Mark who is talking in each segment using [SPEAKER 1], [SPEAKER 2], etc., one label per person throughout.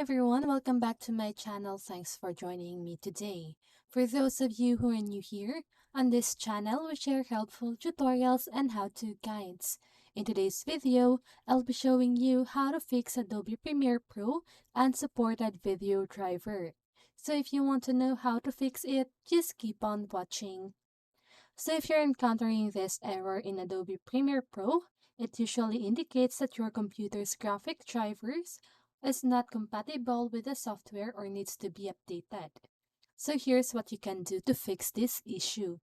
[SPEAKER 1] everyone, welcome back to my channel. Thanks for joining me today. For those of you who are new here, on this channel we share helpful tutorials and how-to guides. In today's video, I'll be showing you how to fix Adobe Premiere Pro unsupported video driver. So if you want to know how to fix it, just keep on watching. So if you're encountering this error in Adobe Premiere Pro, it usually indicates that your computer's graphic drivers is not compatible with the software or needs to be updated. So here's what you can do to fix this issue.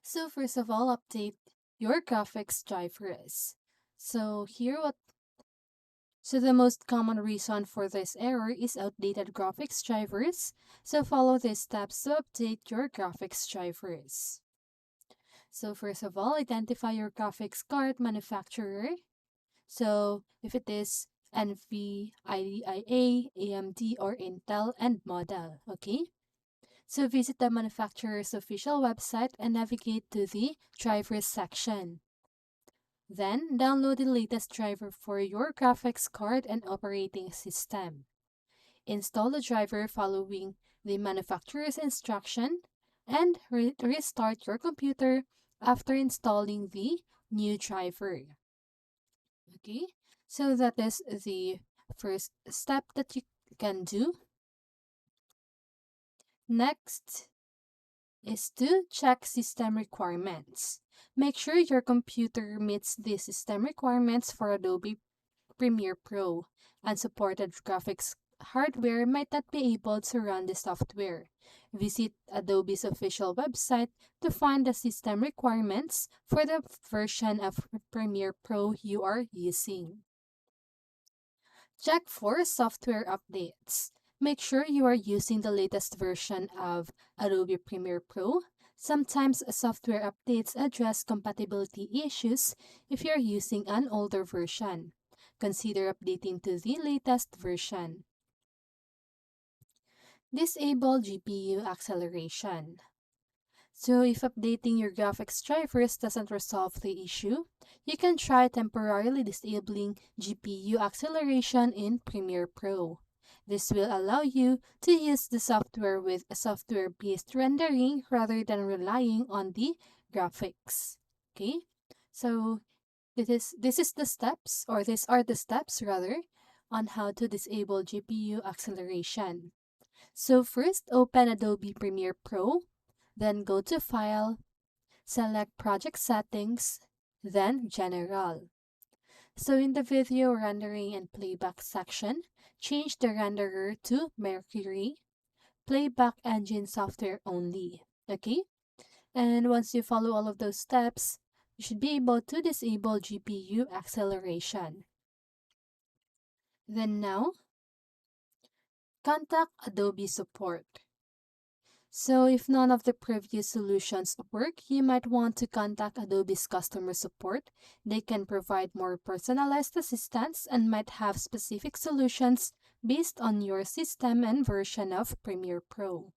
[SPEAKER 1] So first of all, update your graphics drivers. So the most common reason for this error is outdated graphics drivers. So follow these steps to update your graphics drivers. So first of all, identify your graphics card manufacturer. So if it is NVIDIA, AMD, or Intel, and model, okay? So visit the manufacturer's official website and navigate to the drivers section. Then download the latest driver for your graphics card and operating system. Install the driver following the manufacturer's instruction and restart your computer after installing the new driver. Okay, so that is the first step that you can do. Next is to check system requirements. Make sure your computer meets the system requirements for Adobe Premiere Pro. Unsupported graphics hardware might not be able to run the software. Visit Adobe's official website to find the system requirements for the version of Premiere Pro you are using. Check for software updates. Make sure you are using the latest version of Adobe Premiere Pro. Sometimes software updates address compatibility issues if you're using an older version. Consider updating to the latest version. Disable GPU acceleration. So if updating your graphics drivers doesn't resolve the issue, you can try temporarily disabling GPU acceleration in Premiere Pro. This will allow you to use the software with a software-based rendering rather than relying on the graphics. Okay, so these are the steps rather on how to disable GPU acceleration. So first, open Adobe Premiere Pro, then go to File, select Project Settings, then General. So in the video rendering and playback section, change the renderer to Mercury, playback engine software only, okay? And once you follow all of those steps, you should be able to disable GPU acceleration. Then now, contact Adobe Support. So if none of the previous solutions work, you might want to contact Adobe's customer support. They can provide more personalized assistance and might have specific solutions based on your system and version of Premiere Pro.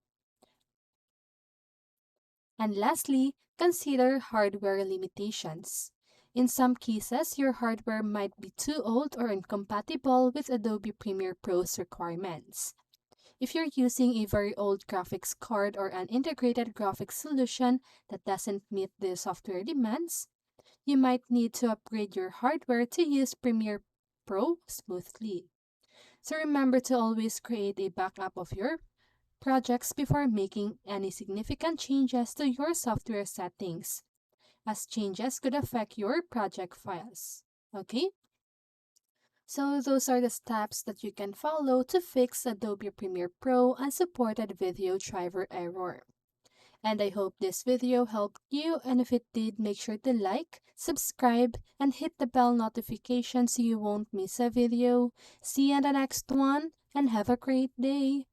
[SPEAKER 1] And lastly, consider hardware limitations. In some cases, your hardware might be too old or incompatible with Adobe Premiere Pro's requirements. If you're using a very old graphics card or an integrated graphics solution that doesn't meet the software demands, you might need to upgrade your hardware to use Premiere Pro smoothly. So remember to always create a backup of your projects before making any significant changes to your software settings, as changes could affect your project files. Okay? So those are the steps that you can follow to fix Adobe Premiere Pro unsupported video driver error. And I hope this video helped you, and if it did, make sure to like, subscribe, and hit the bell notification so you won't miss a video. See you in the next one, and have a great day!